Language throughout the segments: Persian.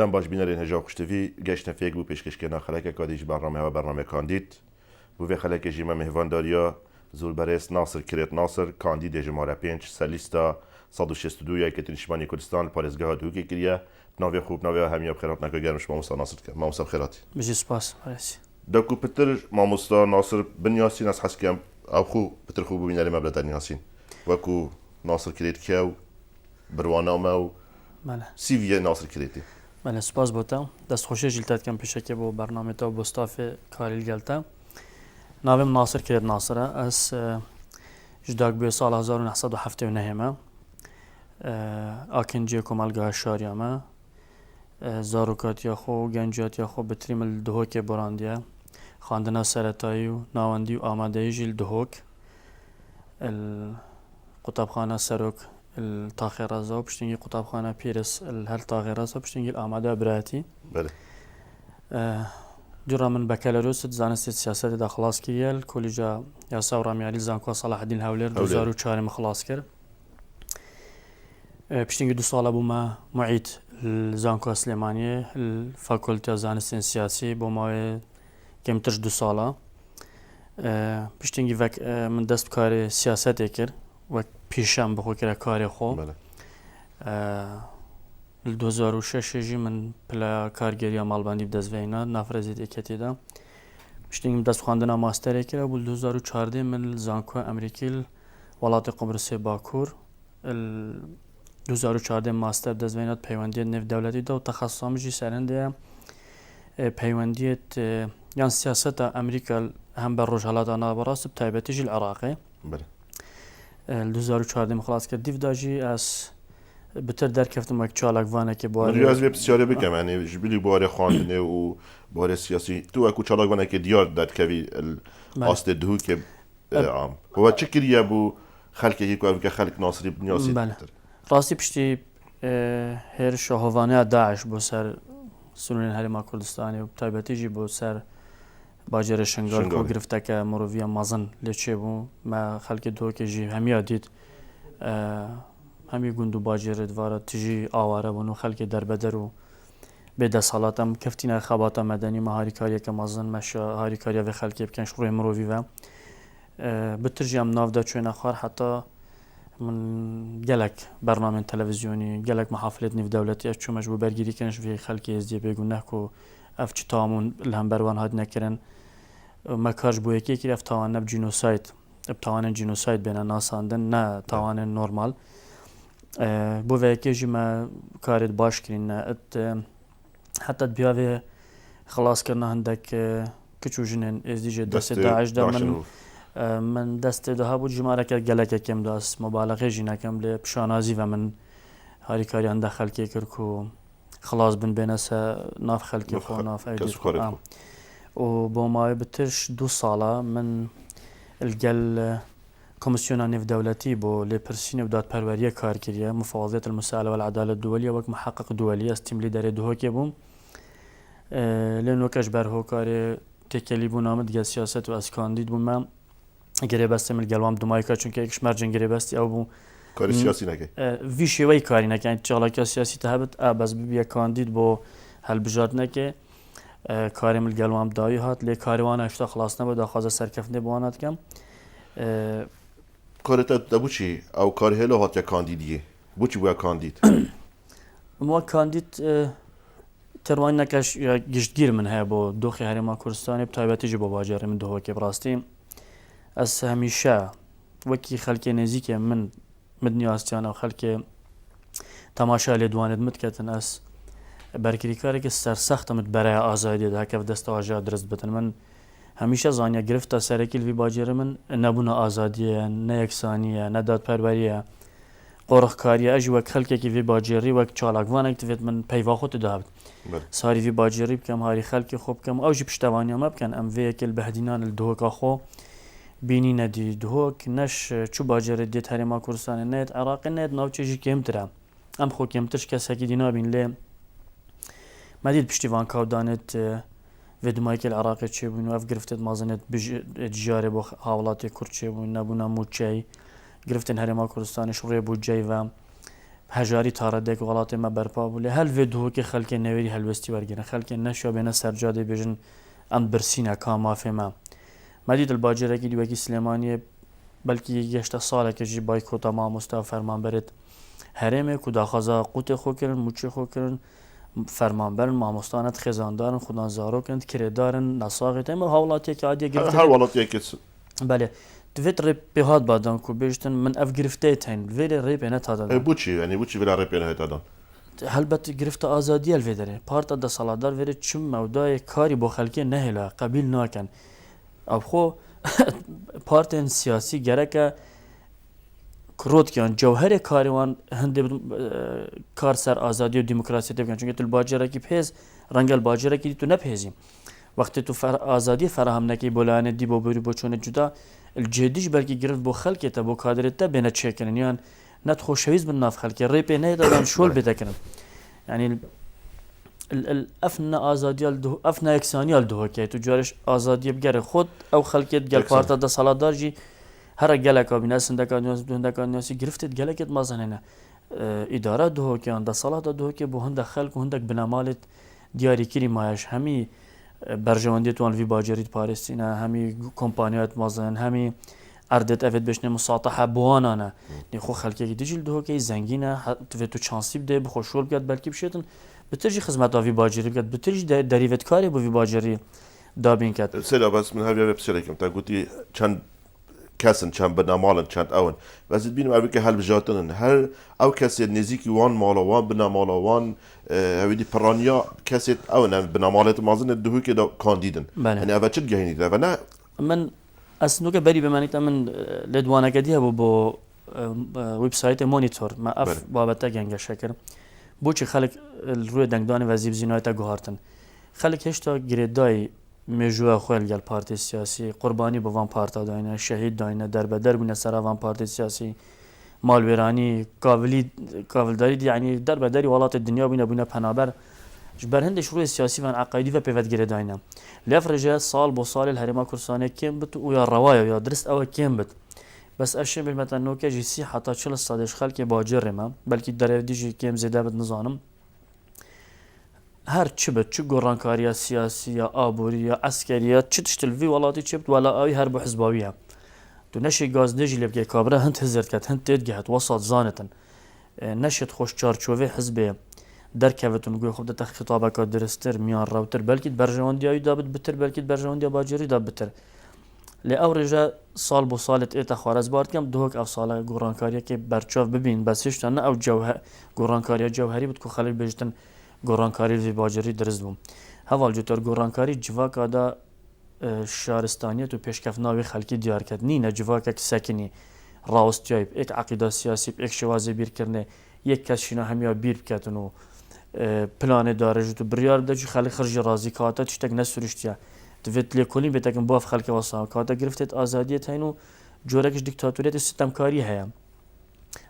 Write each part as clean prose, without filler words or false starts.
دم باش بینرین هجا خوشتوی گشتن فیک بو پیشکشکنا خلک کادیش برنامه و برنامه کاندید بو و خلک جیما مهوان داریا زول برس ناصر کریت ناصر کاندید جمهور 5 سلیستا 162 یک تنشمانی کردستان پارێزگاها دووکی کریە ناوێ خوب ناوێ هەمیە بخێرات نەکە گەرمش مامۆستا ناسر کرد مامۆستا بخێراتی بژی سپاس بەڕێزی دەکو پتر مامۆستا ناسر بنیاسین ئەس حەسکەم ئەو خوو پتر خوب ببینەرێ مەبلە دەرنیاسین وەکو ناسر کرێت کێ و بڕوانامە و سیڤیە ناسر کرێتی بله سپاس بوده دستخوشی جلتت کم پیشه که با برنامه تا با استاف کاریل گلته ناویم ناصر کرد ناصره از جداگ به سال 1979 آکنجی کمالگاه شاریامه زاروکاتی خو گنجاتی خو بتریم الدهوک براندیه خواندن سرطایی و نواندی و آماده جیل دهوک القطبخانه سروک الطاخي رازا وبشتنجي قطابخانة بيرس الهل طاغي رازا وبشتنجي الآمادة براتي بله جرا من بكالوريوس زانست سياسة دا خلاص كريا الكوليجا ياسا وراميالي زانكو صلاح الدين الهولير 2004 خلاص كر بشتنجي 2 سال بوما معيد الزانكو سليمانية الفاكولتي زانست سياسي بوما كمترش 2 سالا بشتنجي من دست بكاري سياسة كر و پیشم بخو کرد کاری خوب. بله. 2006 جی من پلا کارگری مالبندی بدزوینا نفرزید اکتی دا. بشتیم دست خواندن ماستر کرد و 2014 من زانکو امریکیل ولایت قبرس باکور. 2014 ماستر دزوینات پیوندی نف دولتی دا و تخصصم جی سرنده پیوندیت یان سیاست امریکا هم بر رجالات آن براس بتایبتی جی العراقی. بله. 2014 خلاص کرد دیو داجی از بتر درکفتم یک چالک وانه که باره ریاضی بسیاری بکم یعنی جبلی باره خواندنه و باره سیاسی تو اکو چالک وانه که دیار داد کوی آست دهو که عام و چه کریه بو خلک که خلک ناصری بنیاسی بله راستی پشتی هر شهوانه داعش بو سر سنون هرما کردستانی و تایبتی جی بو سر باجر شنگال کو گرفته که مرووی مازن لیچه بو ما خلک دو که جی همی دید همی گندو باجر دواره تجی آواره بونو خلک در بدر و به دستالاتم کفتین خبات مدنی ما هاریکاریه که مازن مشا هاریکاریه و خلک بکن شروع مرووی و بترجی هم ناف دا چوین اخوار حتی من گلک برنامه تلویزیونی گلک محافلت نیف دولتی اش چو مجبور برگیری کنش وی خلک ازدی بگونه کو اف چی تامون لهمبروان هاد نکرن مکارج بو یکی که اف تاوان نب جینوساید اب تاوان جینوساید بین ناساندن نه تاوان نورمال بو وکی جی ما کارید باش کرین نه ات حتی بیاوی خلاص کرنا هندک کچو جنن ازدیج دست داعش دا من دست ده بود جماره که گلک کم داست مبالغه جی نکم لی پشانازی و من هاری کاری اند خلکی کرد کو خلاص بین سه ناف خلکی خو ناف ایدی و با ما بترش 2 ساله من الجل کمیسیون نیف دولتی با لپرسین و دادپروری کار کردیم مفوضیت المساءله والعداله الدوليه وک محقق دولي استیم لیدر دو که بوم لانه کش بر هو کار تکلی بو نام دیگه سیاست و از کاندید بوم من گریبست من گلوام دمایکا چون که یکش مرجن گریبستی او بو کاری سیاسی نکه ویشی وی کاری نکه چالاکا سیاسی تهبت بس بیا کاندید با هل بجات نکه کارم الگلوام دایی هات لی کاروان اشتا خلاص نبود داخواز سرکفنده بوانات کم کارت دبو چی او کار هلو هات یا کاندیدیه بو چی بویا کاندید ما کاندید تروان نکش یا گشتگیر من ها با دوخی هرما کردستانی بتایبتی جی با باجر من دوه که براستی از همیشه وکی خلک نزیک من مدنی آستیان و خلک تماشا لیدواند متکتن از برکری کاری که سرسخت مت برای آزادی ده که دست آجا درست بتن من همیشه زانیا گرفت سرکیل وی باجر من نبونا آزادیه نه یکسانیه نه دادپروریه قرخ کاریه اجی وک خلکی که وی باجری وک چالاکوان اکتیویت من پیوا خود داد ساری وی باجری بکم هاری خلکی خوب کم اوجی پشتوانی ما بکن ام وی کل بهدینان الدهوک خو بینی ندی دهوک نش چو باجر دیت هرما کردستان نت عراق نت ناوچه جی کم ترا ام خو کم ترش کس کی دینا بین لی مدید پشتیوان کودانت ودمایک العراقی چه بودن و اف گرفتت مازنت بجاره با حوالاتی کرد چه بودن نبودن موچی گرفتن هرما کردستان شوری بودجی و هجاری تاردێک وڵاتێمە بەرپا بوو لێ هەلوێ دووەکە خەلکێ نەوێری هەلوێستی وەرگێنە خەلکێ نەشۆ بێنە سەرجادێ بێژن ئەم برسینە کامافێمە مەدی دڵباجێرەکی دیوەکی سلێمانیە بەلکی گەشتە ساڵێکێکی بایکۆتە مامۆستا فەرمانبەرێت هەرێمێک و داخەزا قوتێ خۆکردن موچێ خۆکردن فەرمانبەرن مامۆستانەت خێزاندارن خودان زارۆکن کرێدارن نەساغێت ئەمە هاوڵاتێکی عادیە گرفت هەر وڵاتێکت بەێ دوێت ڕێ پێهات بادان و بێژتن من ئەف گرفتەیە هەین وێرێ ڕێ پێ نەتادە بچی ینی بچی ولا ڕێپێن هێتادان هەلبەت گرفتە ئازادیە لێ دەرێ پارتە دەسەڵاتدار وێرە چم مەودایە کاری بۆ خەلکێ نەهێلا قەبیل ناکەن ئەوخۆ پارتێن سیاسی گەرەکە کرۆتکیان جەوهەرێ کاریوان هەندێک کار سەر ئازادی و دیموکراسی دەکەن چونکە تو باجێرەکی پێز ڕەنگەل باجێرەکی تو نەپێزی وەختی تو ئازادی فراهم نەکەی بۆ لایەنە دی بۆ بەری بۆ چۆنە جودا جێدیش بەرکی گرفت بۆ خەلکێتە بۆ کادرێتە بێنە چێکردن یان نەت خۆشەویست بن ناف خەلکی ڕێ پێ نەیدەدان شۆل بێدەکردن ینی ئەفنە ئازادیال ئەفنە یەکسانیال دهۆکەی تو جارش ئازادیە بگەرە خۆت ئەو خەلکێت گەل پارتە دەسەڵاتدارژی هەرە گەلێکا بینە سندەکان نوێز دوندەکان نوێسی گرفتت گەلێکت مازانێنە ئیدارە دهۆکیان دەسەڵاتە دهۆکێ بۆ هەندە خەلک و هەندێک بنەماڵێت دیاریکردی مایەش هەمی بەرژەوەندێتوان وی باجێریت پارێستینە هەمی کۆمپانیات مازن هەمی ئەردێت ئەوێت بشنێ مساتەحە بوانانە نێخۆ خەلکێکی دیجل دهۆکەی زەنگینە توێت و چانسی بدێ بخۆ شۆل بگات بەلکی بشێتن بترژی خزمەتاوی باجێری بگات بترژی دەریوێت کاری بۆ وی باجێری دابین کات سێدا بەس من هەر پرسێکم تا گوتی چەند کەسن چەند بنەماڵن چەند ئەون بەزت بینم ئەوکە هەلبژاتنن هەر ئەو کەسێت نزیکی وان ماڵەوان بنەماڵەوان هەویدی پڕانیا کەسێت ئەوە بنەماڵێت مازنە دووکێدا کاندیدن ئەنی ئەوە چت گەهێنیت ئەوە نە من ئەسنوکە بەری بمانیتە من لێ دوانەکەدی هەبوو بۆ وبسایتە مۆنیتۆر مە ئەف بابەتە گەنگەشە کرد بۆچی خەلک ڕووی دەنگدانی وەزیب زینایەتە گوهارتن خەلک هێشتا گرێدای مێژووە خۆیان گەل پارتی سیاسی قوربانی بۆوان پارتا داینە شەهید داینە دەربەدەر بوونە سەراوان پارتی سیاسی ماڵوێرانی کاولداری دیعنی دەربەدەری وڵاتی دنیا بوونە بوونە پەنابەر بەر هەندێک ڕووی سیاسی وان عقایدی بە پێوەت گرێداینە لێف ڕێژە ساڵ بۆ ساڵی هەرێما کوردستانێ کێم بت و یا ڕەوایە یا درست ئەوە کێم بت بەس ئەشێ بمەتە نۆکەژی سی حتا 40 سادش خەلکی باجێڕێمە بەلکی دەرەوە دیژی کێم زێدا بت نزانم هەر چ بێت چ گۆڕانکاریە سیاسی یا ئابووری یا ئەسکەریە چ تشتلوی وڵاتی چێت وەلا ئەوی هەر بۆ حزباویە تو نەشی گازدێژی لێ بگەی کابرا هەند هزرت کات هەند تێت گەهات وەسات زانتن نەشێت خۆش چارچۆڤێ حزبێ دەرکەوتن گوێ خۆ دەتە خیتابەکە درستتر میان ڕاوتر بەلکیت بەرژەوەندیاویدا بت بتر بەلکیت بەرژەوەندیا باجێریدا بتر لێ ئەو ڕێژە ساڵ بۆ ساڵت ئێتە خوارەزبارکەم دهۆک ئەو ساڵە گۆڕانکاریەکەی بەرچاو ببین بەس هێشتانە ئەو گۆڕانکاریە جەوهەری بت و خەڵک بێژتن گۆڕانکاری وی باجێری درست بووم هەواڵ جوتەر گۆڕانکاری جیواکادا شارستانیەت و پێشکەفناوی خەلکی دیارکرد نینە جیواکێک سەکنی ڕاوستیای ئێک عقیدا سیاسی ئێک شێوازی بیرکردنێ یەک کەس شینە هەمیە بیر بکەتن و پلانێ دارەژت و بڕیار دەجی خەڵی خرجی ڕازی کاتە تشتێک نەسروشتە دوێت لێکۆلی بێتەکەم بۆ خەڵکی وەسا کاتە گرفتێت ئازادیەت هەین و جۆرەکەش دیکتاتوریەتی سیستەمکاری هەیە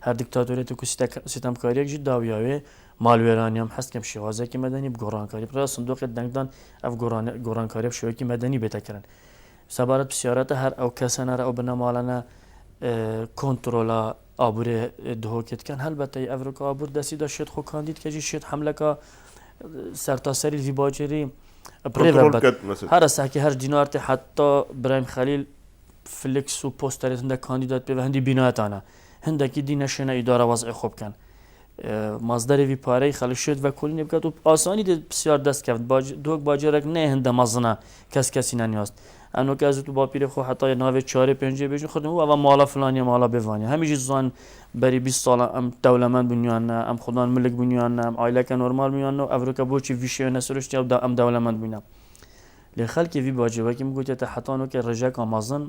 هەر دیکتاتوریەت و سیستەمکاریەکژی داویاوێ ماڵوێرانیام حەستکەم شێوازێکی مەدەنی گۆڕانکاری پرا سندۆقێت دەنگدان ئەف گۆڕانکاری شێوەیەکی مەدەنی بێتەکردن سەبارەت پرسیارەتە هەر ئەو کەسەنەرە ئەو بنەماڵانە کۆنتترۆلا ئابورێ دهۆکێتکەن هەلبەتەی ئەڤروکا ئابور دەسیدا شێت خۆ کاندید کەژی شێت حملەکە سەرتاسەری وی باجێری هەرە ساکی هەر دینارتی حتا برایم خەلیل فلکس و پۆستەرێت هەندە کاندیدات پێ هەندی بینایەتانە هەندێکی دی نەشێنە ئیدارە وەزعی خۆ بکەن مازدەرێوی پارەی خەڵک شێت بە کۆلینێ بکات و ئاسانی پرسیار دەستکەوت دۆک باجێرێک نێ هەندە مەزنە کەسی نانیاست ئەنۆکەزت و باپیرێ خۆ حتای ناوێت چارێ پێنجێ بێژن خودم ئەوە ماڵە فلانیە ماڵە بێوانێ هەمیشی زان بەری 20 ساڵە ئەم دەولەمەند بنیانە ئەم خوددان ملک بنیانە ئەم ئایلەکە نۆرمال بنیانە و ئەڤروکە بۆچی ویشێ نەسرشتی ئەو ئەم دەولەمەند بووینە لێ خەلکی وی باجێوەکی گوتێتە حتانۆکە ڕێژەکە مەزن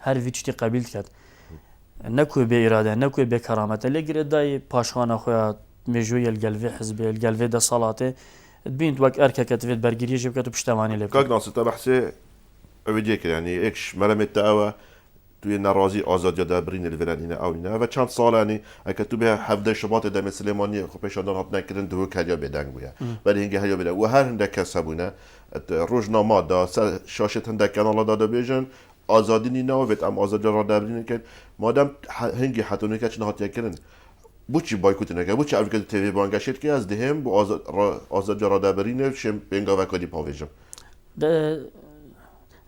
هەر ویچتی قبیل کرد نەکوێ بێ ئیرادە نەکوێ بێ کەرامەتە لێ گرێدای پاشخانە خۆیان مێژووی یەلگەلوێ حزبێ یەلگەلوێ دەسەڵاتێ بین وەک ئەرکەکە دەوێت بەرگریەژی بکات و پشتەوانی لێ کاک ناستا بەحسێ ئەوێ دیێکرد ینی ئێکش مەرەمێتە ئەوە توی نەڕازی ئازادیادا برینە لەڤێرانینە ئەوینە ئەوە چەند ساڵانی ئەکە تو بێ هەفتەی شەباتێ دەمێ سلێمانی خۆ پێشاندان هاتنەکردن دوو کاریا بێدەنگ بووە بەری هەنگە هەیە بێدە و هەر هەندێک کەس هەبوونە ڕۆژنامەدا شاشێت هەندێک کەناڵەدا دەبێژن ئازادینی ناوێت ئەم ئازادی ڕادابرینەکەن مادەم هەنگی حتونەکە چ هاتیەکردن بوچی بایکوت نکرد بوچی افریقا تیوی بانگشت که از دهم با آزاد جراده برینه شم بینگا وکادی پاویجم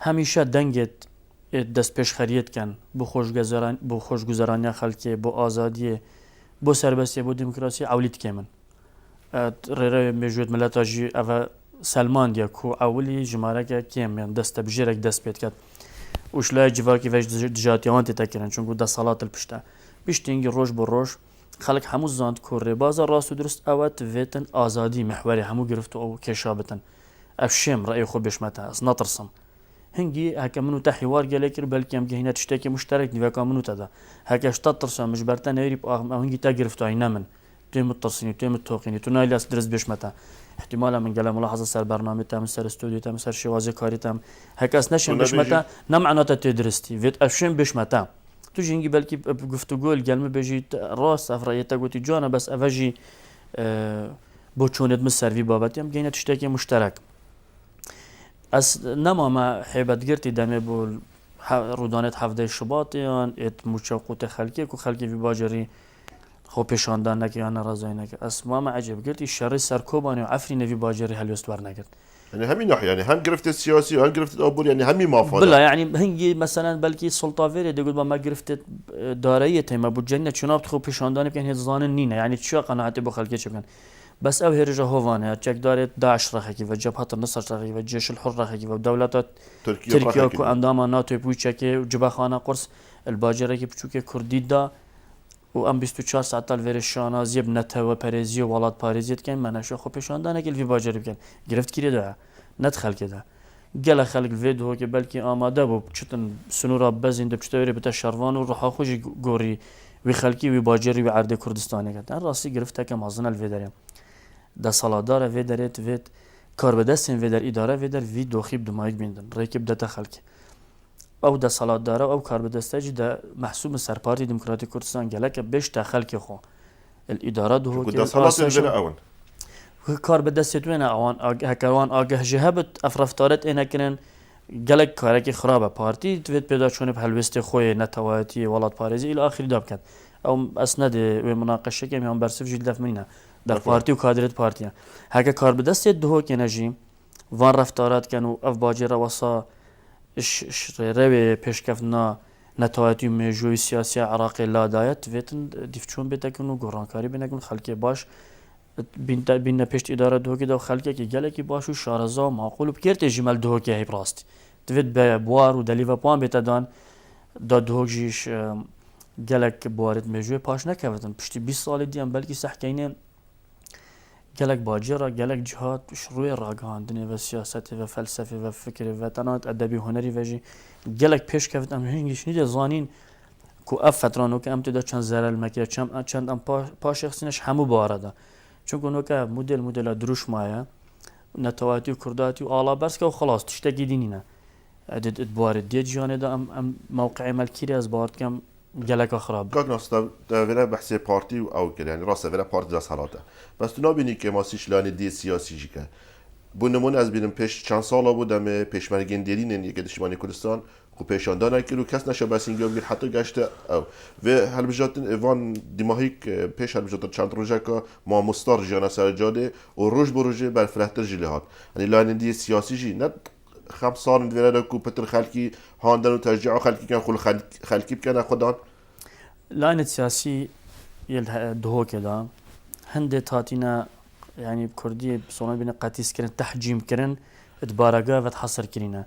هەمیشە دەنگێت دەست پێش خەریەتکەن بۆ خۆشگوزەرانیا خەڵکێ بۆ ئازادیە بۆ سەربەستیە بۆ دیموکراسی ئەولی تکێ من ڕێرە مێژوێت ملەتاژی ئەvە سەلماندیە کو ئەولی ژمارەکە کێمیان دەستە بژێرێک دەست پێت کات وشلای جیواکی vەش دژاتیان تێتەکردن چونکو دە سەڵات پشتە پشتینگی ڕۆژ بۆ ڕۆژ خەڵک هەموو زاند کو ڕێبازە ڕاست و درست ئەوە تێتن ئازادی محوەری هەموو گرفت و ئەو کێشا بتن ئەف شێم ڕێی خۆ بێشمەتە ئەس نەترسم هەنگی هەکە من و تا حیوار گەلێ کرد بەلکیم گەهینە شتێکی مشترک نیوەکە من و تەدا هەکەشتا ترسە مژبەرتە نێری هەنگی تا گرفتوای نەمن توێ متترسینی توێ متۆقینی تو نایلاس درست بێشمەتە احتیمالە من گەلە ملاحظە سەر بەرنامە تام سەر استودیو تام سەر شێوازی کاریتام هەکەس نەشێن بێشمەتە نەمعناتە تێ درستی وێت ئەفشێن بێشمەتە تو ژینگی بەلکی گفتوگۆل گەلمە بێژیت ڕاست ئەفرەیەتە گوتی جوانە بەس ئەڤژی بۆ چۆنت من سەروی بابەتیم گەینە شتێکی مشترک ئەس نەمامە حێبەتگرتی دەمێ بۆ ڕوودانێت هەفتەی شباتیان ئێت موچە قوتە خەلکێک و خەلکێوی باجێری خۆ پێشاندانەکە یان نەڕازۆینەکە ئەس مامە عەجێبگرتی شەڕی سەرکۆبانی و ئەفری نەوی باجێری هەلوێست وەرنەگرت يعني همي ناحية يعني هم قرفت السياسي وهم قرفت الأبور يعني همي ما فاضل بلا يعني هنگی مثلا بلکی سلطاویری دەگوت بە ما گرفتت دارایی تێمە بوو جەنە چناب خۆ پێشاندانی بکەن هێز زانن نینە یعنی چیا قەناعەتی بۆ خەڵکێ بکەن بەس ئەو هێرژە هۆڤانەیە چێک دارێت داعش ڕەخێکی و جەبهەتە نەسەر ڕەخێکی و جێش الحر ڕەخێکی و دەوڵەتە ترکیە و ئەنداما ناتۆی بووچەکێ و جبەخانە قورس الباجێرێکی بچووکێ کوردی دا و ئەم 24 ساعت الوێرە شانازیە بنەتەوە پەرێزی و وڵات پارێزیت کەین مەنەشە خۆ پێشاندانێکی لڤی باجێری بکەن گرفت کیرێدا نەت خەلکێدا گەلە خەلک vê dihokê belkî amade bû çitin sinûra bezên de piştewêrê bite şervan û riha xwe jî gorî wî xelkî wî bajarî wî erdê Kurdistanê ket en rastî giriftek em hazin el vê derê desaladar vê derê divêt karbedestên vê der îdare vê der vî doxî bi dimayîk bîndin rêkê bidete xelkê ew desaladara ew karbedeste jî de mehsûb Serpartî Demokratîk Kurdistan geleke bêş te xelkê xwe îdara dihokê کار به دستت وینه آوان هکروان آگه جهبت افرفتارت اینه کنن گلک کاری که خرابه پارتی توید پیدا چونه به هلوست خوی نتوایتی ولات پارێزی الى آخری داب کرد او اسناد و مناقشه که میان برسف جلد منینه در پارتی و کادرت پارتیه هکه کار به دستت دهو که نجی وان رفتارات کنو اف باجی رواسا روی پیشکفنا نتوایتی مجوی سیاسی عراقی لادایت ویتن دیفچون بتکنو گرانکاری بینکن خلک باش بینە پشت ئیدارە دۆکیدا و خەلکێکی گەلێکی باش و شارەزا و ماقول و بکرێتێژی مەل دهۆکی هەیە ڕاستی دوێت بە بوار و دەلیڤەپان بێتەدان دا دهۆکژیش gelek barit mecue paş nekevitin. Piştî 20 salê diyan belkî sehkeyne gelek bacêra gelek cihat şirûyê ragihandinê ve siyasetê ve felsefê ve fikrê ve tenat edebî hunerî ve jî gelek pêş kevit em hingî de zanîn ku ev fetranokê em tê de çend zerelmekê çend em paşexsîneş hemû bu arada. Çünkü noke modela duruşmaya netewatî kurdatî û alaberska û xelas tiştekî dînîne. Barê dê ciyanê de em mewqeê melkîrê ez bar dikim geleka xirab. Kak nas vere behsê partî û ew kir yani rast vere partî dest helate. Bes tu nabînî ke masî şilanê dê siyasî jî ke. Bu nimûne ez bînim pêş çend sala bû demê pêşmergên derînên yekê Tişmanê Kurdistan ku pêşandana kir û kes neşe besîngiya bir heta geşte ew. Vê helbijatin van dîmahîk pêş helbijata çend rojeka mamostar jiyana ser cadê û roj bi rojê berfirehtir jî lê hat. Yani lanên dê siyasî jî ne خم صار ندویره کو پتر خلکی هاندن و تشجیع خلکی کن خل خلکی بکنه خودان لاین سیاسی یل دهو کدا هنده تاتینا يعني بكردية بصونا بين قاتيس كرن تحجيم كرن اتبارقا وتحصر كرينا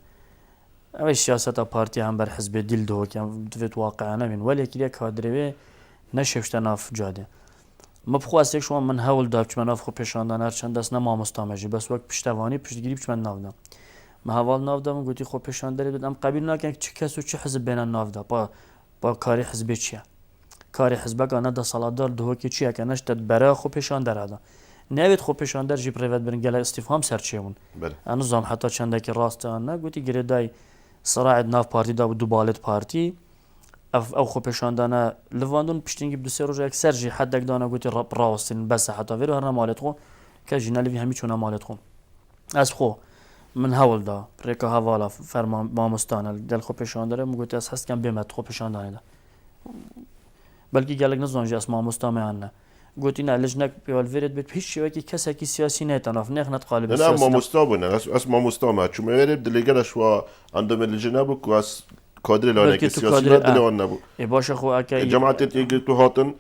اوي السياسة بارتي هم بر حزب ديل دهو كان دفت واقعنا من ولی كليا كادري نشفت ناف جاده ما بخواستك شو من هول داب چمن اف خو پیشاندن چند دست نما مستامجی بس وقت پشتوانی پشتگیری چمن ناودم ما هوال ناودم گویی خو پیشانداری بدم قبیل نکن چه کس و چه حزب بین نافدا با کاری حزبی چیه کاری حزب که نده سالادار دهو کی چیه که نشد برای خو پیشاندار هذا نوید خو پیشاندار جی پریوت برن گله استفهام سرچیون انا زام حتی چنده که راست نه گویی گریدای صراع ناف پارتی دا دو بالت پارتی او خو پیشاندانه لواندون پشتینگی بدو سه روز اکثر جی حد دانه گویی راوستین بس حتی ویرو هر مالت خو که جنالی همی چونه مالت خو از خو من هول دا ریکا هوالا فرمان مامستانه دل خو پیشانداره مگویی از هست کم بیمت خو پیشاندانه دا بلکی گلک نزانجی اسما مستامه گوتی نه لجنک پیوال ورد بید هیچ شوی که کسی کی سیاسی نه تناف نخنت قالب انا سیاسی ما مستابنا اس ما مستامه چون میرد دلیگر شوا عندهم اللجنه بو كواس كادر لانه بلکی تو سیاسی کادر نداره آن نبود باشه خو اکی جماعة تيجي تو هاتن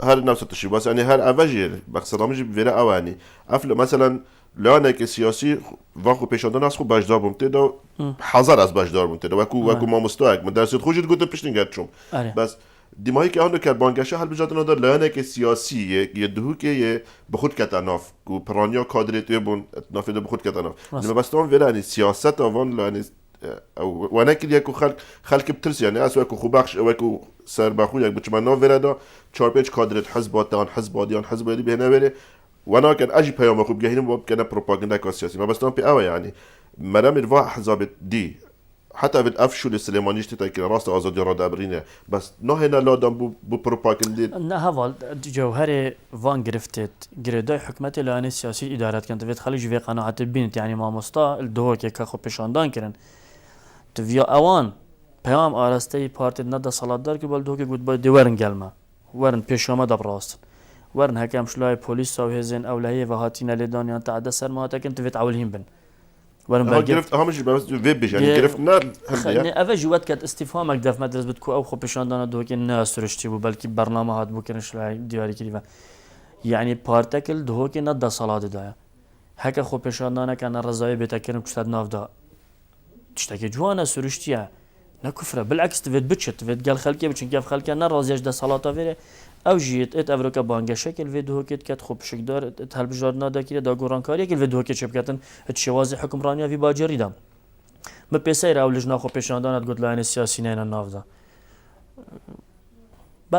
هر نفس الشيء بس يعني هر أفجر بقصد مش بفرق أواني أفل مثلا لانك سياسي واخو پیشاندن از خوب بجدار بمته حذر از بجدار بمته وکو ما مستاق مدرسه خوشت گفت پیشنگرد چوم بس دیمایی که آنو کرد بانگشه حل بجات ندار لانك سیاسی یه دهو که یه بخود کتناف کو پرانیا کادرت بون نافده بخود کتناف لما بس تام ورانی سیاست آوان لانی وانا كده يكو خلق بترس يعني اسوا يكو خوبخش او يكو سر بخو يك بچما وردا 4 5 كادرت حزبات حزباديان حزبادي بهنا بره وانا كان اجي بيوم خوب جهين باب كان بروباغندا سياسي ما بس تام بي يعني مرام الوا احزاب دي حتى بالافشو السليماني اشتتا راست ازادي راد ابرينه بس نو هنا لا دام بو بروباغندا نه هوال جوهر وان گرفتت گردای حکومت لانه سیاسی ادارات كانت في خليج في قناعه بنت يعني ما مستا الدو که خو پیشاندان کردن تویا اوان پیام آراسته پارتی ندا سالادار که بالدو که گود باید دیورن گلما ورن پیشامه دبراست ورن هکم شلای پلیس و هزین اولهی و هاتین لیدانیان تعداد سرمایه کن تویت عولهم بن ورن برگرفت گرفت همش بس ويب بيش يعني گرفت نه خلني أفا جوات كات استفهامك داف مدرسة بتكو أو خو بيشاندانا دو كي الناس رشتي بو بلكي برنامج هاد بو كان شلای دیاری كريفا يعني بارتكل دو كي ندا صلاة دايا هكا خو بيشاندانا كان الرزايا بيتكرم كشتاد ناف دا تشتكي جوانا سرشتيا لا كفرة بالعكس تفيد بتشت تفيد قال خلكي بتشن كيف خلكي انا رازيش دا صلاة فيري او جيت ات افروكا بانجا شكل فيديو كيت كات خوب شكدار تهل بجارنا دا كي دا غورانكاري كل فيديو كيت شبكاتن تشوازي حكمرانيا في باجري دام ما بيسير او لجنا خو بيشاندان تقول لاين السياسيين الناف دا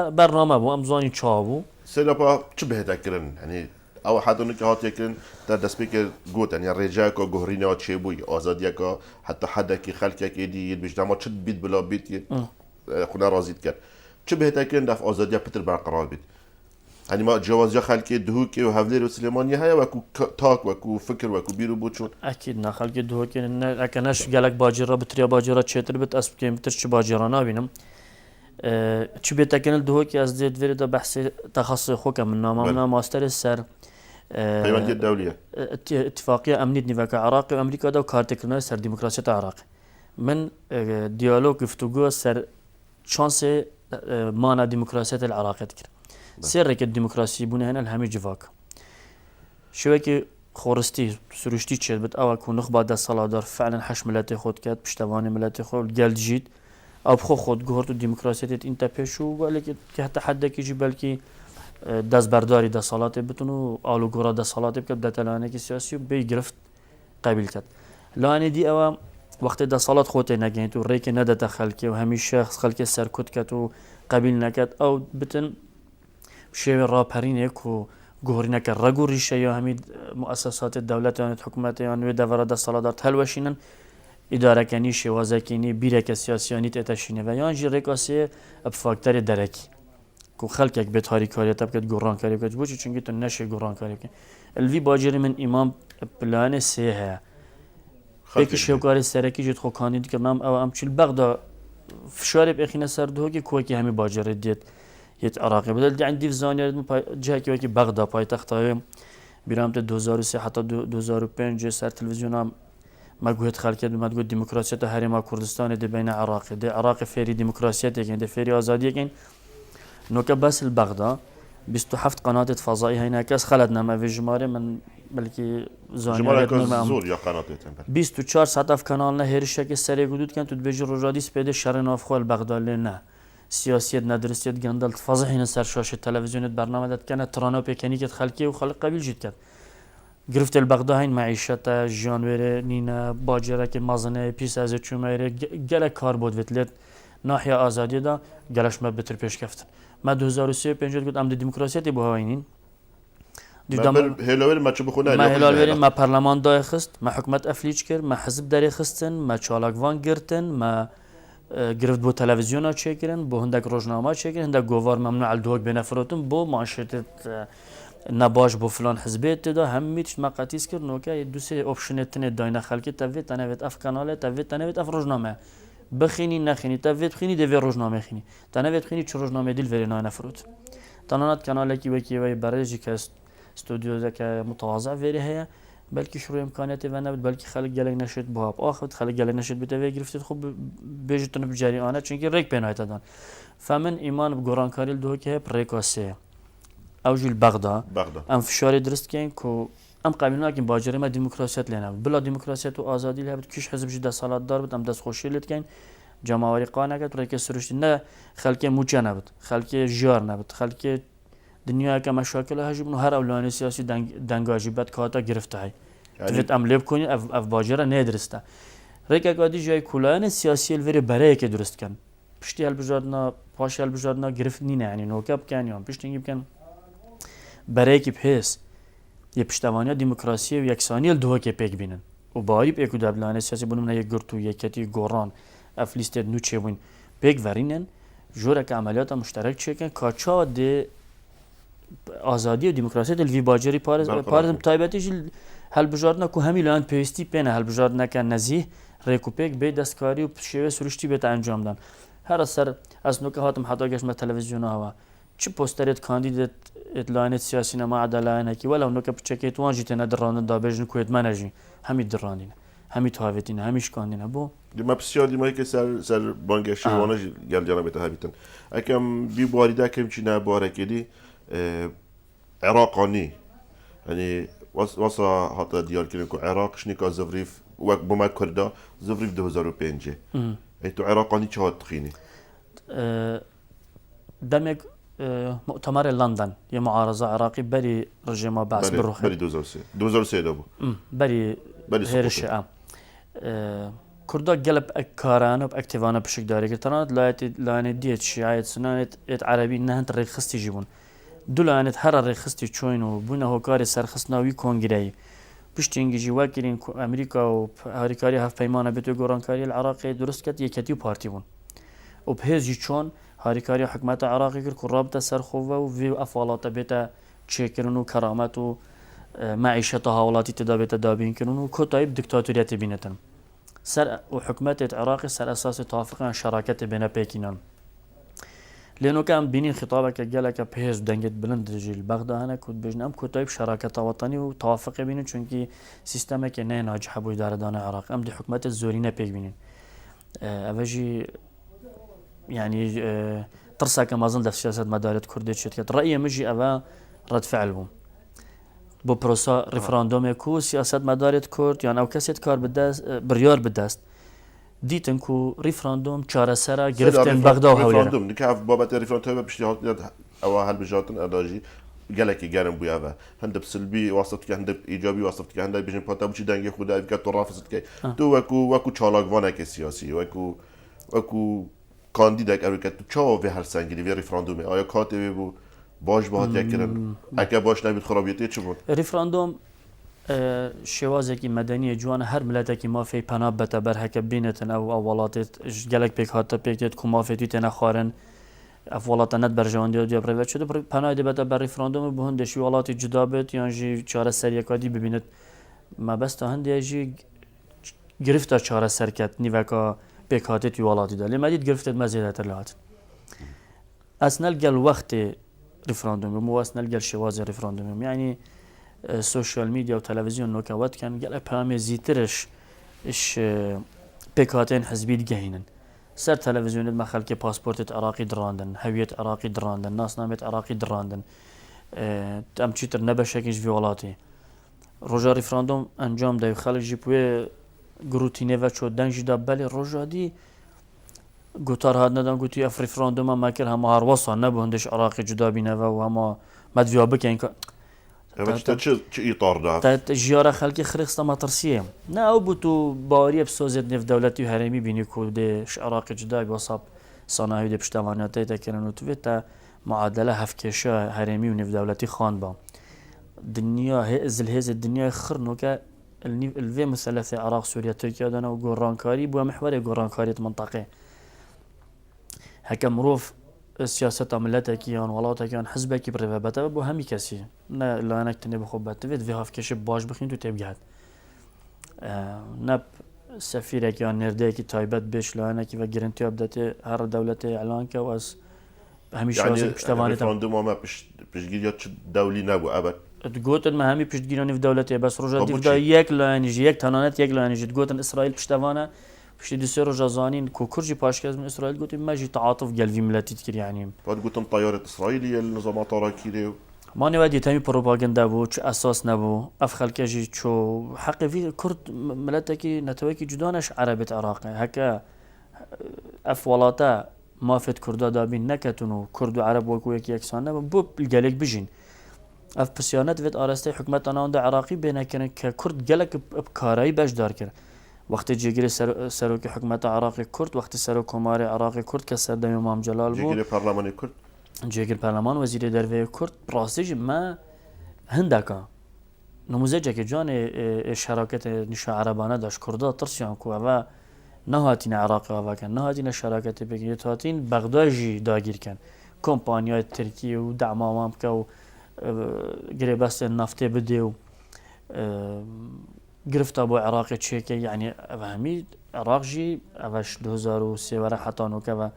برنامه بو امزاني تشابو سيلابا شبه تكرن يعني او حد انك هات يكن در دست بك قوت يعني الرجاء كو جهرينا تشيبوي ازاديا كو حتى حدا كي خلكك ايدي يد بيش دما تشد بيت بلا بيت خنا رازيت كان شبه تكن داف ازاديا بتر برقرار بيت يعني ما جواز يا خلكي دهوكي وهفلير وسليماني هيا وكو تاك وكو فكر وكو بيرو بوتشون اكيد نا خلكي دهوكي اكناش قالك باجرة بتريا باجرة تشتر بت اسب كيم ترش باجرانا بينم چی بیت کنل دو که از دید ورد بحث تخصص خوک من نام ماستر السر پیوندی الدولية اتفاقية أمنية نيفاكا عراقي وأمريكا دا كارتكلنا سر ديمقراطية العراق من ديالوج گفتگو سر شانس مانا ديمقراطية العراق تكر سر الديمقراطية بونه هنا الهمي جفاك شو كي خورستي سروشتي تشد بت أو كون نخبة دا صلاة فعلا حش ملاتي خود كات بشتواني ملاتي خود قال جيد أو بخو خود جهرت الديمقراطية انت بيشو ولكن حتى حد كيجي بلكي دست برداری دا صلاة بتونو آلو گورا دا صلاة بکد دا تلانه کی سیاسی بی گرفت قبیل کد لانه دی او وقت دا صلاة خوته نگین تو ریک ندت خلکی و همیشه خلکی سر کد کد و قبیل نکد او بتن شیء را پرینه کو گوری نکد رگو ریشه یا همید مؤسسات الدولت یا حکومت یا نوی دورا دا صلاة دار تلوشینن اداره کنی شوازه کنی بیرک سیاسیانی تتشینه و یا انجی ریکاسی بفاکتر درکی کو خلقك بتهاري كاري تبكت قران كاري بكت بوشي چونكي تو نشي قران كاري بكت الفي باجري من امام بلان سيها بيك شوكاري سركي جت خو كانديد كرنام او ام چل بغدا فشاري باخينا سردو كي كوكي همي باجري ديت يت عراقي بدل دي عندي في زانيا جاكي وكي بغدا بايتخت بيرامت 2003 حتى 2005 سر تلفزيون ما قلت خلقت ما تقول ديمقراطيه هرم كردستان دي بين عراق دي عراق فيري ديمقراطيه دي فيري ازاديه كاين نوكا بس البغدا 27 قناة فضائية هنا كاس خلدنا ما في جمارة من بلكي جمارة زور يا قناة 24 ساعة في قنالنا هيرشك السريع قدود كانت تبيجي رجادي سبيد الشرين وفخو البغدا لنا سياسية ندرسية جندل تفضح هنا سر شاشة التلفزيون برنامج كانت ترانو بيكانيكة خلقية وخلق قبيل جد كانت گرفت البغدا هين معيشة جانور نينا باجرة که مازنه پیس از چومایره گله کار بود وتلت ناحية آزادی دا گلش ما بتر پیش کفتن ما 2035 قلت ام ديمقراطيه بو هاينين هلال ما تشبه خنا ما هلال ما برلمان دا خست ما حكومت افليج كر ما حزب داري خستن ما چالاكوان گرتن ما گرفت بو تلفزيونا چيكرن بو هندك روزنامه چيكرن هندك گوار ممنوع الدوق بنفرتن بو مانشيت نباش بو فلان حزبيت دا هميت ما قاتيس كر نوكا دو سي اوبشنتن داينا خلكي تفيت انا ويت اف قناه تفيت انا ويت اف روزنامه بخینی نخینی تا وید خینی دوی روزنامه خینی تا نوید خینی چه روزنامه دیل وری نه نفروت تنانات کانال کی وکی وی برای که استودیو که متواضع وری هست بلکه شروع امکاناتی و نبود بلکه خلق گله نشد باب آخر خلق گله نشد بتوی گرفتید خب بیشتر بجاری آنها چونکه ریک بینایت دادن فمن ایمان بگران کاری دو که پریکاسه اوجیل بغداد ام فشاری درست کن که ام قبیلنا که باجری ما دموکراسیت لینه بلا دموکراسیت و آزادی لهبت کیش حزب جدا سالات دار بود ام دست خوشی لید کن جماوری قانع کرد برای که سرشتی نه خلک موچه نبود خلک جار نبود خلک دنیا که مشاکل هجوم هر اولانی سیاسی دنگاجی بد کاتا گرفته های تویت عمل بکنی اف باجره ندرسته ریک اگادی جای کلان سیاسی الوری برای که درست کن پشتی هالبجارنا پاش هالبجارنا گرفت نینه یعنی نوکب کن یا پشتی بکن برای که پس یه پشتوانی دموکراسی و یکسانی دو که پیک بینن و باری پیکو دبلانه سیاسی بنومن یک گرتو یکتی گوران افلیست نوچه بین پیک ورینن جوره که عملیات مشترک چکن کاچا ده آزادی و دموکراسی دل وی باجری پارس تایبتیش هل بجارنا کو همی لان پیستی پنه هل بجارنا که نزیه ریکوپیک به دستکاری و شیوه سرشتی به انجام دادن هر سر از نوکه هاتم حتی گشت تلویزیون ها چه پوسترت کاندیدات اتلانت سیاسی نما عدالانه کی ولی نوکه بچکی تو آنجی تنه دران دابجن کویت منجی همی درانین همی تاویتین همیش کاندینه بو ما بسیار دیمایی که سر بانگشی وانه گل جناب تهابیتن اکم بی باریده کم چی نه باره کدی عراقانی یعنی واسه حتی دیار کردن که عراق شنیکا زفریف و بومد کرده زفریف 2005 ای تو عراقانی چه هات تخینی؟ دمك مؤتمر لندن يا معارضة عراقي بري رجيم بعث بالروح بري 2003 دابو بري هيرش كردا قلب أكاران وبأكتيفانا بشكل داري كترانت لايت ديت شيعية سنانت عربي نهنت ريخستي جيبون دولانت هر ريخستي تشوينو بونا هو كاري سرخصناوي كونغري بشتينجي جواكرين أمريكا وهاريكاري هاف بيمانا بيتو غورانكاري العراقي درست كت يكتيو بارتي بون وبهزي چون هاريكاري حكومت عراقي كر رابطه سرخوه و في افالات بيتا تشيكرن و كرامت و معيشه هاولاتي تدابيت دابين كرن و كتايب دكتاتوريات بينتن سر وحكومت عراقي سر اساس توافق شراكه بين بكين لانه كان بينين خطابك قالك بهز دنجت بلند جيل بغداد انا كنت بجنم كتايب شراكه وطني وتوافق بينن چونكي سيستمك نه ناجح بو اداره دان العراق ام دي حكومت الزورينه بيك بينن اوجي يعني ترسا كما ظن في سياسة مدارة كردية شتكت رأيي مجي أبا رد فعل بوم بو بروسا ريفراندوم يكو سياسة مدارة كرد يعني أو كاسيت كار بداست بريار بداست ديتن كو ريفراندوم چارة سرا گرفتن بغداد و هوليرا ريفراندوم نكاف بابت ريفراندوم بشتي أو هل بجاتن أداجي قالك جارم بويا با هندب سلبي وصفت هندب إيجابي وصفت هندب بيجن باتا بوشي دنگي خودا فيك رافضت كي تو وكو چالاك وانا كسياسي وكو کاندیدک اوریکت تو چه و هر سنگینی وی ریفراندومه آیا کاتبی بود باش باهات یک کردن اگه باش نبود خرابیتی چه بود ریفراندوم شوازه کی مدنی جوان هر ملت کی مافی پناه بته بر هک بینتن او اولات گلک پیک هات پیکت کو مافی تی تنه خارن اولات ند بر جوان دی پرایوت شده پناه دی بته بر ریفراندوم بهند شی اولات جدا بت یان جی چاره سری کادی ببیند ما بس تا هندی جی گرفت چاره سرکت نیوکا بكاتت يوالاتي ده لما ديت قرفت مزيدة تلات أثناء الوقت ريفراندوم مو أثناء الشواذ ريفراندوم يعني السوشيال ميديا وتلفزيون نوكاوات كان قال برامج زيترش إيش بكاتين حزبيت جهينن سر تلفزيون ما خلك باسبورت عراقي دراندن هوية عراقي دراندن ناس نامت عراقي دراندن أم تشيتر نبشكش فيولاتي رجع ريفراندوم أنجام ده خلك جيبوه گروتینه و چود دنجی دبلی روزادی گوتار هاد ندان گوتی اف ریفراندوم ما کر هم هر وصل نبودش عراقی جدا بینه و هم مدویا بکن که چه اطار ده تا جیاره خلکی خرخسته مترسیه نه او بتو باری بسوزت نف دولتی و هرمی بینی کودش عراقی جدا بوصاب صناعی ده پشتوانیات تا کنن و تو تا معادله هفکشه هرمی و نف دولتی خان با دنیا هز الدنيا خرنو که الفي مثلث عراق سوريا تركيا دنا وغورانكاري بو محور غورانكاري منطقه هكا مروف سياسه ملتك يان ولاتك يان حزبك بريفابته بو همي كسي لا انا كنت بخوبات في هاف كش باش بخين تو تبجات نب سفیرێک یان نێردەیەکی تایبەت بێش لایەنێکی بە گرنتیا بدەتێ هەر دەولەتێ ئەلان کە ئەس هەمیش پشتەوانێت رفراندوم ما پشتگیری چ دولي نبو ابد گوتن مە هەمی پشتگیرانی دەولەتێ بەس ڕۆژە دیفدا یەک لایەنیژی یەک تەنانەت یەک لایەنیژت گوتن ئیسرائیل پشتەوانە پشتی دوسێ ڕۆژە زانین کو کورجی پاشکەز من ئیسرائیل گوتی مەژی تعاتف گەلوی ملەتیت کردیانیم بعد قلتم طيارة إسرائيلية النظامات راكيري مانەوە دیتەمی پرۆپاگەندا بوو چ ئەساس نەبوو ئەف خەلکەژی چۆ حەقی کورد ملەتێکی نەتەوەیەکی جودانش عەرەبێت عێراقی هەکە ئەف وڵاتە مافێت کووردا دابین نەکەتون و کورد و عەرەب وەکو یەکی یەکسان نەبن بۆ گەلێک بژین ئەف پرسیانەت وێت ئاراستەی حکومەتە ناوەندا عێراقی بێنەکردن کە کورد گەلێک بکارایی بەشدار کرد وەختی جێگیری سەرۆکی حکومەتە عێراقی کورد وەختی سەرۆک کۆماری عێراقی کورد کە سەردەمی مام جەلال بوو جيجري برلماني كرد جێگر پەرلەمان وەزیری دەرەوەی کورد ڕاستیژی مە هەندەکە نموزەجێکی جوانی شەراکەتە نیشە عەرەبانە داشت کووردا ترسیان کو ئەوە نەهاتینە عێراقیەوەکەن نەهاتینە شەراکەتی بگرێت هاتین بەغداژی داگیرکەن کۆمپانیای ترکی و داماوان بکە و گرێبەستێن نەفتێ بدێ و گرفتە بۆ عێراقی چێکە یعنی ئەوە هەمی عێراقژی ئەوەش 2003 وەرە حەتانۆکەوە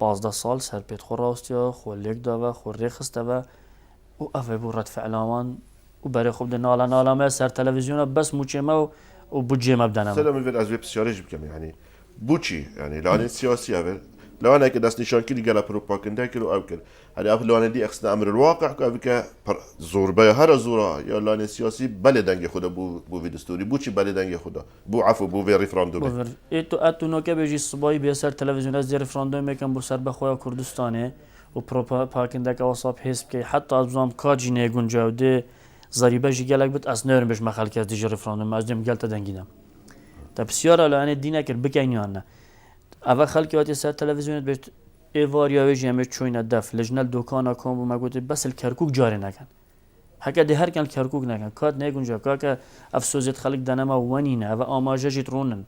15 سال سەر پێت خۆڕاستیە خۆ لێک داوە خۆ ڕێخستەوە و ئەوێ بوو ڕەتفعلاوان و بەرێ خوب ناڵە ناڵامە سەر تەلەڤیزیۆنە بەس موچێمە و بجێمە بدەنەوە سلام الفيد أزوي بسياريش بكم يعني بوشي يعني لاني سياسي أبل لو أنا كده نشان كذي قال بروباغندا كيلو أو كده هذا أبل لو أنا دي أقصد أمر الواقع كأبيك زور بيا هر زورا يا لاني سياسي بلدنجي خدا بو في دستوري بوشي بلدنجي خدا بو عفو بو في ريفراندوم ئێتو نۆکە بێژی سبایی بێ سەر تەلەڤیزیۆنە زێ ریفراندۆمێکم بۆ سەر بەخۆیە کوردستانێ و پروپاگەندەکە وەساب حێز بکەی حتا بزانام کاجی نێگونجا و دێ زەریبەژی گەلێک بت ئەس نەوێرم بێژ مە خەڵکەس دیژە ریفراندۆم ئەس دێم گەلتە دەنگیدەم تا پرسیارە لەوانێت دی نەکرد بکەینیانە ئەوە خەڵکی واتی سەر تەلەڤیزیۆنت بێت ئێڤاریاوێژی ئەمێ چوینە دەف لەژنە دوکانە کۆم بوو مەگوتی بەسل کەرکوک جارێ نەکەن هەکە دێ هەرکەن کەرکوک نەکەن کات نێگونجا کاکە ئەف سۆزێت خەڵک دەنەما وەنینە ئەوە ئاماژەژیت ڕوونن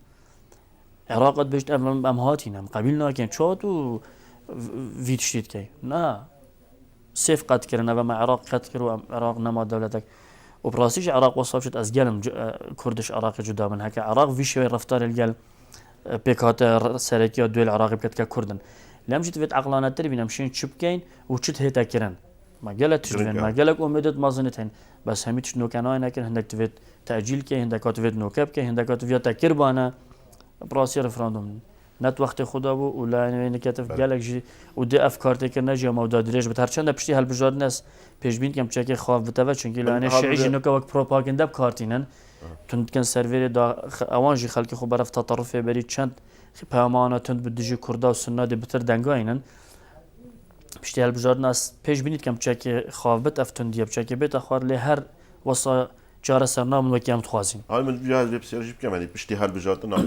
عێراقت بێشت ئەم هاتینەم قبیل ناکەن چات و ویت شتیت کەی نا سێف قەتکردن ئەوە مە عێراق قەت کرد و عێراق نەما دەولەتێک و بڕاستیش عێراق وەسابشت ئەس گەلم کوردش عێراقی جودا بن هەکە عێراق وی شێوەی ڕەفتارێ گەل پێک هاتە سەرەکیە دوێ عێراقی بکات کە کوردن لەم جیت بێت عەقلانەتر بینم شین چ بکەین و چت هێتەکردن مەگەلە تژێن مەگەلێک ئومێدت مازنت هەن بەس هەمی تش نۆکانای نەکرد هەندێک دوێت تەجیل کە هەندێکات دوێت نۆکە بکە هەندێکات دوێتە کردبانە بڕاستی ریفراندۆم نەت وەختی خوددا بوو و لایەنێنێکێتە گەلێکژی و دێ ئەف کارتێکە نەژێ مەودا درێژ بێت هەرچەندە پشتی هەڵبژاردنەس پێشبین کەم چێکی خاف بتەوە چونکی لایەنێ شیعیژی نۆکە وەک پرۆپاگەندە بکارتینن تونکەن سەروێرێ ئەوانژی خەڵکی خۆ بەرەف تەتەڕفێ بەری چەند پەیامانە تند بدژی کووردا و سنە دێ بتر دەنگاینن پشتی هەڵبژاردنەس پێش بینیت کەم چێکی خاف بێت ئەف توندیە بچێکی بێتە خوار لێ هەر وەسا جارە سەرنامن وەکیام دخوازین من جاهز بسياريش بكم يعني بشتي هالبجاتنا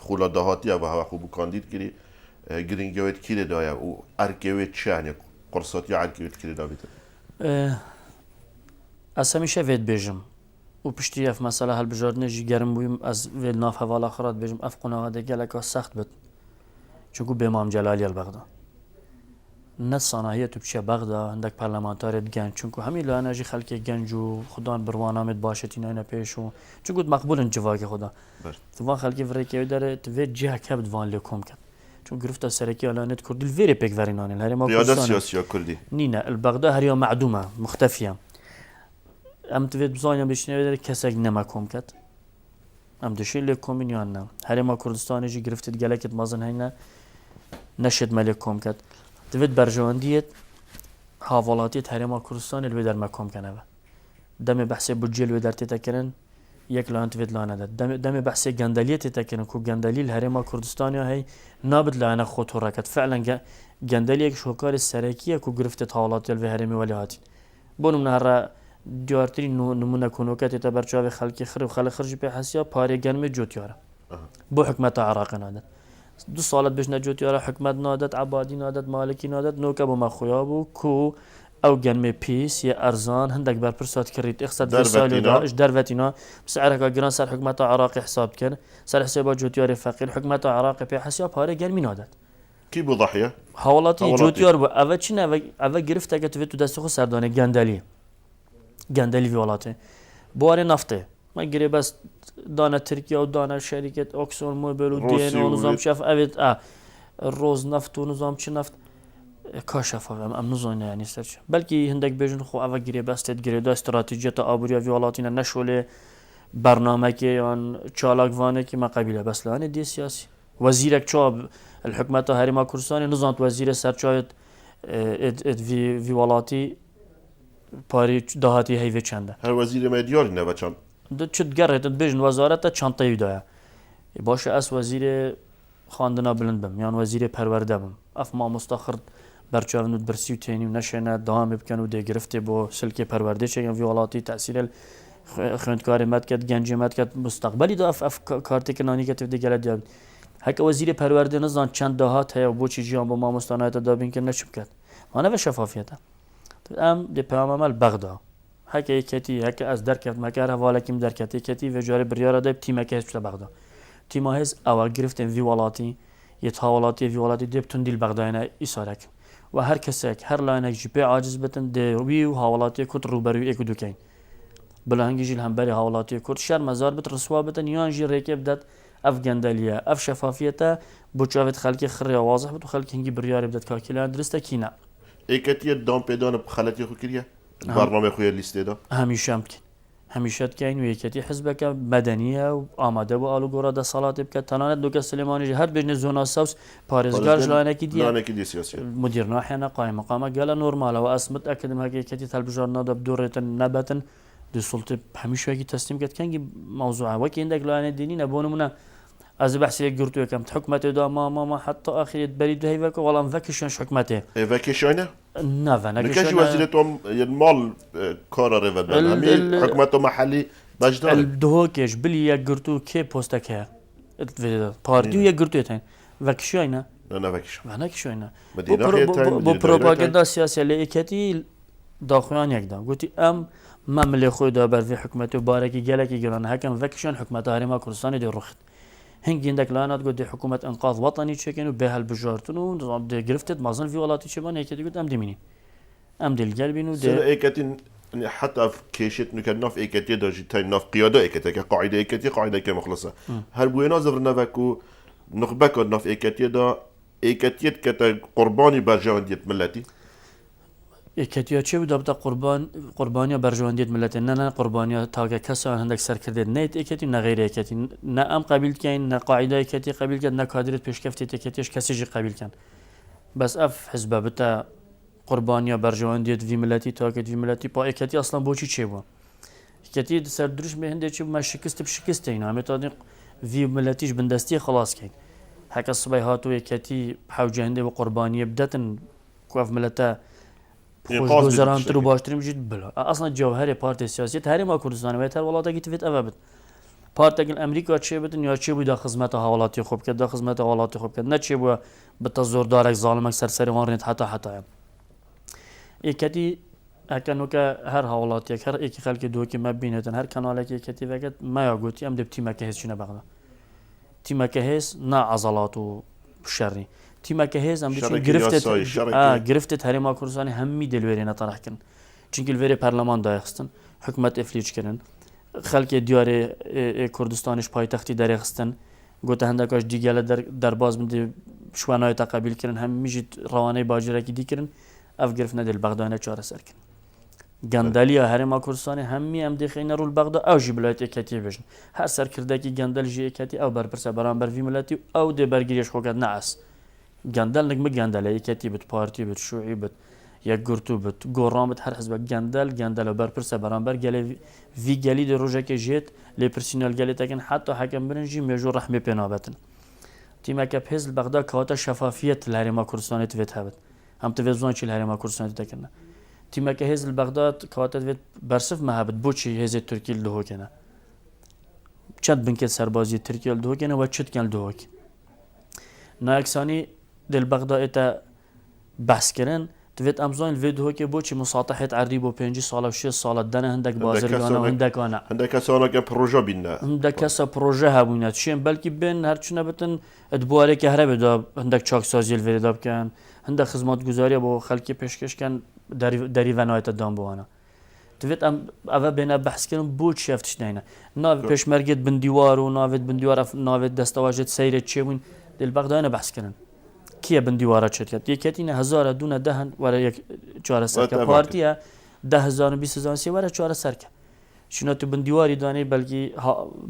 خولا دهاتي أو هوا خوب كانديد كري جرينجويت كيري دايا و أركيويت شاني قرصات يا أركيويت كيري دابيت ئەس هەمیشە وێت بێژم و پشتی ئەف مەسەلە هەڵبژاردنێژی گەرم بوویم ئەس وێ ناف هەواڵە خڕات بێژم ئەف قۆناغا دەگەلەکە سەخت بێت چونکو بێمام جەلالی هەڵبەغدا نە سانایەت و بچە بەغدا هەندێک پەرلەمانتارێت گەنج چونکو هەمی لایەنەژی خەڵکی گەنج و خوددان بڕوانامێت باشەتی ناینە پێش و چونکوت مەقبولن جڤاکی خوددا توان خەڵکی ڤڕێکەوەی دەرێت وێ جیاکە بتوان لێ کۆم کرد چون گرفتە سەرەکی ئەلانێت کوردی وێرێ پێکڤەرینانێن هەرێما سیاسیا کوردی نینە البەغدا هەریە مەعدومە مختەفیە ئەم توێت بزانە بشنەوێ دەرێت کەسێک نەما کۆم کرد ئەم دشی لێ کۆمینیان نە هەرێما کوردستانێژی گرفتت گەلێکت مەزن هەینە نەشێت مە لێ کۆم کرد دوێت بەرژەوەندیت هاوڵاتیت هەرێما کوردستانی لێ دەرمە کۆمکەنەوە دەمێ بەحسێ بودجێ لێ دەرتێتەکردن یەک لایەن دوێت لایەنەدە دەمێ بەحسێ گەندەلیە تێتەکردن و گەندەلیل هەرێما کوردستانیا هەی نابێت لایەنە خۆتۆڕەکەت فعلەن گەندەلیەک شۆکاری سەرەکیە و گرفتت هاوڵاتی لێ هەرێمی وەلی هاتین بۆ نمونە هەرە دیارترین نمونە کۆنۆکە تێتە بەرچاوی خەڵکی خڕ و خەڵک خڕژی پێ حەسیا پارێ گەرمێ جوتیارە بۆ حکومەتە عێراقی نادەن 2 ساڵت بژنە جوتیارە حکومەت نادەت عەبادی نادەت مالکی نادەت نۆکە بۆ مەخۆیا بوو کو ئەو گەرمێ پیس یە ئەرزان هەندێک بەرپرسات کردیت ئێخسەت ساڵیش دەرڤەتینا سعرەکە گران سەر حکومەتە عێراقی حساب کرد سەر حسێبا جوتیاری فەقیر حکومەتە عێراقی پێ حەسیا پارێ گەرمی نادەت كي بو ضحية هاوڵاتی جوتیار بوو ئەوە چینە ئەوە گرفتەکە توێت و دەستی خۆ سەردانێ گەندەلی وڵاتێ بوارێ نەفتێ ما گیری بس دانه ترکیه و دانه شرکت اکسون موبیل و روسی دین و و نظام شف اوید روز نفت و نظام چی نفت کاشف ام نزونه یعنی سرچ بلکی هندک بیشون خو اول گیری بس تد گیری دا استراتژی تا آبوریا ویولاتینا نشوله برنامه که یان چالاک وانه که ما قبیله بس لانه دی سیاسی وزیرك چاب الحكومة هرما كردستان نظام وزير سرچايت في ولاتي پاری دهاتی هیوی چنده هر وزیر مدیاری نه بچان ده چت گره بیشن وزارت چانتایی دایا باشه اس وزیر خواندنا بلند بم یان وزیر پرورده بم اف ما مستخرد برچاون برسی و تینی و نشنه دام بکن و ده گرفته با سلک پرورده چه وی ولاتی تاثیر خوندکاری مد کرد گنجی مد کرد مستقبلی دا اف کارتی کنانی که تفده گله دیاب هک وزیر پرورده نزان چند دهات هیا بو چی جیان با ما مستانایت دابین که نشب کرد ما نه شفافیته ام دی پیامل بغدا هک یکتی هک از درکت مکر حواله کیم درکت یکتی و جاری بریاره دای تیم که هست بغدا تیم هز اول گرفتن وی ولاتی یه تاولاتی وی ولاتی دی بتون دیل بغدا اینا ایسارک و هر کسک هر لاینک جی پی عاجز بتن دی وی و حوالاتی کت روبروی اکو دوکین بلانگی جیل هم بری حوالاتی کت شر مزار بت رسوا بتن یان جی ریکب داد اف گندلیه اف شفافیته بچاوت خلکی خری واضح بتو خلکی هنگی بریاره بدت کاکیلان درسته کینا ایکتیه دام پیدان بخالتی خو کریه برنامه خوی لیسته دا همیشه هم کن همیشه کن و یکتی حزب که مدنیه و آماده با آلو گورا دا صلاة بکن تنانت دوکه سلیمانی جهت بجن زونا سوس پارزگارش لانکی دی سیاسی مدیر ناحینا قایم مقامه گله نورماله و اسمت اکدم هکی یکتی تلبجار نادا بدورتن نبتن دو سلطه همیشه هکی تسلیم کد کنگی موضوعه وکی اندک لانه دینی نبونمونه از بحثی گرتو یکم حکمت دا ما حتی آخریت برید هی وکو والام وکشانش حکمته وکشانه نه و نکشی وزیرتون مال کار رود همی حکمت محلی بجدار الدهوکش بلی یک گرتو که پستک ها پارتیو یک گرتو یتن وکشانه نه وکشان و نکشانه مدينة با پروپاگاندا سیاسی لیکتی داخوان یک دا گویی ام مملکت خود بر وی حکمت و بارکی گلکی گرانه هکم وکشان حکمت هرما کردستان دی رخت هنگی اندک لعنت گفت حکومت انقاذ وطنی چکن و به هل بجارتون و نظام ده گرفتت مازن فی ولاتی چه بان یکی دیگه ام دیمینی ام دل قلبینو سر ایکتین حتی کشیت نکرد ناف ایکتی داشتی تا ناف قیاده ایکتی که قاعده ایکتی قاعده که مخلصه هر بوی نازور نوکو نخبه کد ناف ایکتی دا ایکتیت که تا قربانی برجواندیت ملتی یکتیا چه بود دبتا قربانی برجواندیت ملت نه قربانی تاگه کسا هندک سر کرده نه یکتی نه غیر یکتی نه ام قبیل کن نه قاعده یکتی قبیل کن نه کادرت پیشکفتی یکتیش کسی جی قبیل کن بس اف حزب بتا قربانی برجواندیت وی ملتی تاگه وی ملتی با یکتی اصلا بوچی چه بود یکتی سر درش به هنده چه ما شکست اینا همه تا وی ملتیش بندستی خلاص کن هک صبح هاتو یکتی حوجه هنده و قربانی بدتن کوف ملتا خوشگذران تر و باشتریم جد بلا اصلا جوهر پارتی سیاسی هر ما کردستان و هر ولاتا گیت فیت اوابد پارتی امریکا چه بدن یا چه بود خدمت حوالاتی خوب کرد خدمت حوالاتی خوب کرد نه چه بود به تزور دارک ظالمک سرسری وارنت حتی یکتی اکنون که هر حوالاتی هر یکی خلق دو که مبینتن هر کانالی که یکتی وقت ما یاگوتی ام دب تیم که هست چنه بغدا تیم که هست نه عضلات و شری تیم که هست ام گرفته هر ما کردستان همی دلوری نطرح کن چونکه الوری پارلمان دایخستن حکومت افلیج کردن خلق دیار کردستانش پایتختی دریخستن گوته هندکاش دیگه در باز من شوانای تقابل کردن هم میجید روانه باجره کی دی کردن اف گرفت ندل بغداد چهار سر کن گندالیا هر ما کردستان همی ام دخینه رول بغداد او جی بلایت اکتی بجن هر سر کرده کی گندال جی اکتی او بر پرسه برانبر وی ملتی او ده برگیریش خوکت نعس گندال نگم گندال اکتی بت پارتی بت شوعی بت یک گرتو بت گورام بت هر حزب گندال بر پرسه برانبر گلی وی گلی در روزه که جیت لی پرسونال گلی تکن حتی حکم برنجی میجور رحمه پنابتن تیم که حزب بغداد کاوت شفافیت لهرما کردستان تویت هبت هم تویزون چیل هرما کردستان تکنه تیم که حزب بغداد کاوت تویت برسف مهبت بوچی حزب ترکی لهو کنه چند بنکت سربازی ترکیه لهو کنه و چند کن لهو کنه ناکسانی دل بغداد اتا بحث کردن تویت امزان الویدیو که بوچی مساطحت عربی با 5 سال و 6 سال دنه هندک بازرگانه و هندک آنها هندک کسانا که پروژه بینه هندک کسا پروژه هبونه چیم بلکی بین هرچونه بتن ادباره که هره بده هندک چاک سازی الویدیو داب کن هندک خدمات گذاری با خلکی پیشکش کن دری ونایت دام بوانه دوێت ئەم ئەvە بێنە بەحسکردن بۆ چی ئەفتشتینە ناوێت پێشمەرگێت بندیوار و ناوێت بندیوارە ناوێت دەستەواژێت سەیرێت چێبووین دلبەغدایە بەحسکردن کیە بندیوارە چێتکات یەکەتینە هزارە دوونە دەهن وەرە چوارە سەرکە پارتیە 10,000 سی وەرە چوارە سەرکە شنۆ تو بندیواری دانەی بەلکی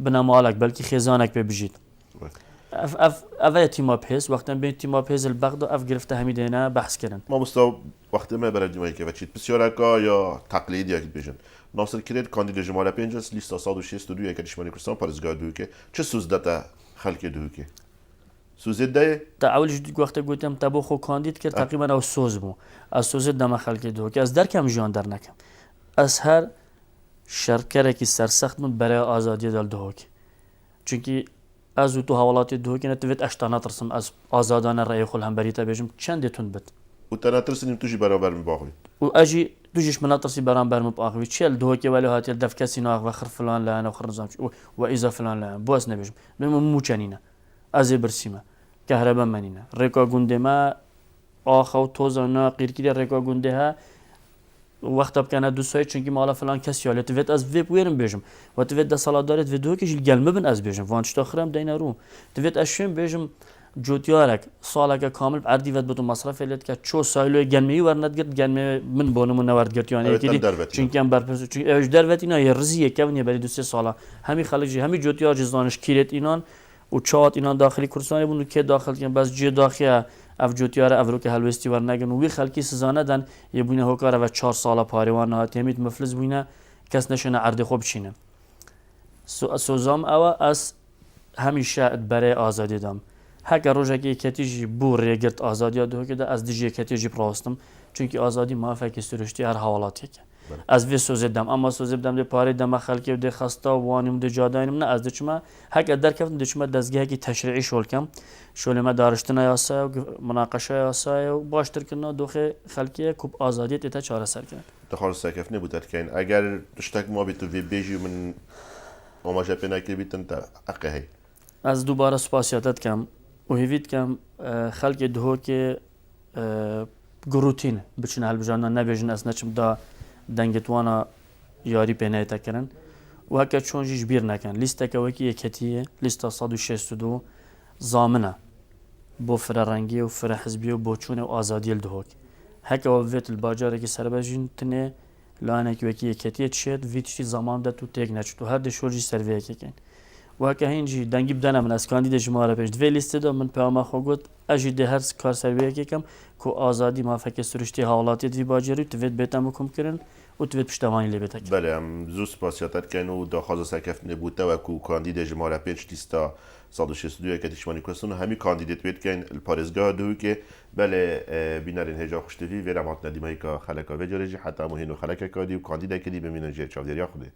بنەماڵک بەلکی خێزانێک پێ بژیت ئەvە تیما پێز وەختەن بێن تیما پێزل بەغدا ئەف گرفتە هەمی دێنە بەحسکردن مامۆستا وەختە me بەرەجمەیەکە بەچیت پرسیارەکە یا تەقلیدیەکت بێژن ناسر کرێت کاندید ژمارە 5 لیستا 162 یەکە دیشمانی کوردستان پارێزگا دووکێ چه سوز دەتە خەلکێ دووکێ سوزێت دەیە تا ئەولیش وەختە گوتم تا بۆ خۆ کاندید کرد تقریبا ئەو سۆز بوو ئەس سۆزت دەمە خەلکی دووکە ئەس دەرکەم ژیان دەرنەکەم ئەس هەر شەرکەرێکی سەرسەخت من بەرای ئازادیە دەڵدۆکی چونکی ئەز و تو هاوڵاتی دووکە نەتوێت ئەشتا نەترسم ئەس ئازادانە ڕێی خۆل هەمبەریتە بێژم چەندێتون بێت و تەنەترسنیم توشی بەرەبەر باخوی و ئەژی دوژیش منەترسی بەرامبەرم باخوی چێل دووەکێ وەلی هاتێ دەفکەسی ناغ خڕ فلان لایەنە و خڕزام و ئیزە فلان لایەن بۆ ئەس نەبێژم بێم موچەنینە ئەزێ برسیمە کەهرەبە منینە ڕێکا گوندێمە ئاخە و تۆزانە قیرکیری ڕێکا گوندێها وەختە بکەنە دووسای چونکی ماڵە فلان کەسی لێت وێت ئەس وێ وێرم بێژم و توێت دەسەڵاتدارێت وێ دووەکیشی گەلمە بن ئەس بێژم وان شتا خرم دەینە ڕوو دوێت ئەس شوێن بێژم جوتیارێک ساڵێکە کامل ئەردیوێت بۆ مەصرف لێت کە چۆ سایلۆی گەنمەی وەرنەتگرت گەنمێ من بۆ نمونە وەردگرتوانەیەکی چونکی ئەم بەرپرس ئەوش دەربەتینە یە ڕزیەکەونیە بەری دوسێ ساڵە هەمی خەڵکی هەمی جوتیار جزانش کیرێت ئینان و چات ئینان داخلی کوردستانی بوون و کێ داخلکەن بەس جێ داخیە ئەف جوتیارە ئەڤروکە هەلوێستی وەرنەگەن و وی خەلکی سزانەدەن یە بووینە هۆکارەوە 4 ساڵە پارێوان هاتێمیت مفلس بووینە کەس نەشێنە ئەردی خۆ بچینە سۆزام ئەوە ئەس هەمیشە بەرەی ئازادی دام هەکە ڕۆژێکی کەتیژی بوو ڕێگرت ئازادیا دووەکەدا ئەس دژێ کەتێژی پڕاستم چونکی ئازادی مافێکی سروشتی هەر هاوڵاتێکە ئەس vê sozê dem ama sozê dem dê parê dema xelkê dê xesta wanîm dê cadayînim ne ez diçime heke derkevin diçime dezgehekî teşriî şolkem şolê me dariştina yasaya minaqeşa yasaya û baştirkirina doxê xelkiye ku azadiyê tê te çareserkirin دخل سەکەفنێ بوو دەرکەین ئەگەر شتێک ما بیت و vê bêjî min ئاماژە پێ نەکردبیتن تا ئەقە هەی ez dubare spasiyete dikem û hêvî dikem xelkê dihokê gurûtîn biçin helbijana nebêjin ez neçim da dengitwana yarî pê neytekirin û heke çûn jî ji bîr nekin lîsteke wekî yeketiye lîsta 162 zamin e bo firerengiyê û firehizbiyê û boçûnê û azadiyê li dihok heke vêt li bacarekî serbejîn tinê lanekî wekî yeketiye çêt vî tiştî zaman de tu têk neçit û her de şol jî servêyekekên û heke hîn jî dengî bidene min ez kandîdê ji mare pêş divê lîstê de min peyama xwe got ez jî dê her kar servêyekekem ku azadî mafeke sürüştî hawlatiyê vî bajarî divêt bêtem hukûmkirin û divêt piştevanî lê bêtek بله ام زوو سپاسیاتت کن و داخواز سەکەفنێ بوو تەوەکو کاندید ژمارە 5 لیستا 162 کە دیشمانی کوردستان و هەمی کاندیدێت بێت کەین پارێزگا دووکێ بەلێ بینەرین هێجا خوشتوی وێرە هاتنە دیمەیکە خەلەکە وێجارێژی حتا مهین و خەلەکە کادی و کاندیدێکی دی بمینە ژێر چاودێریا خودێ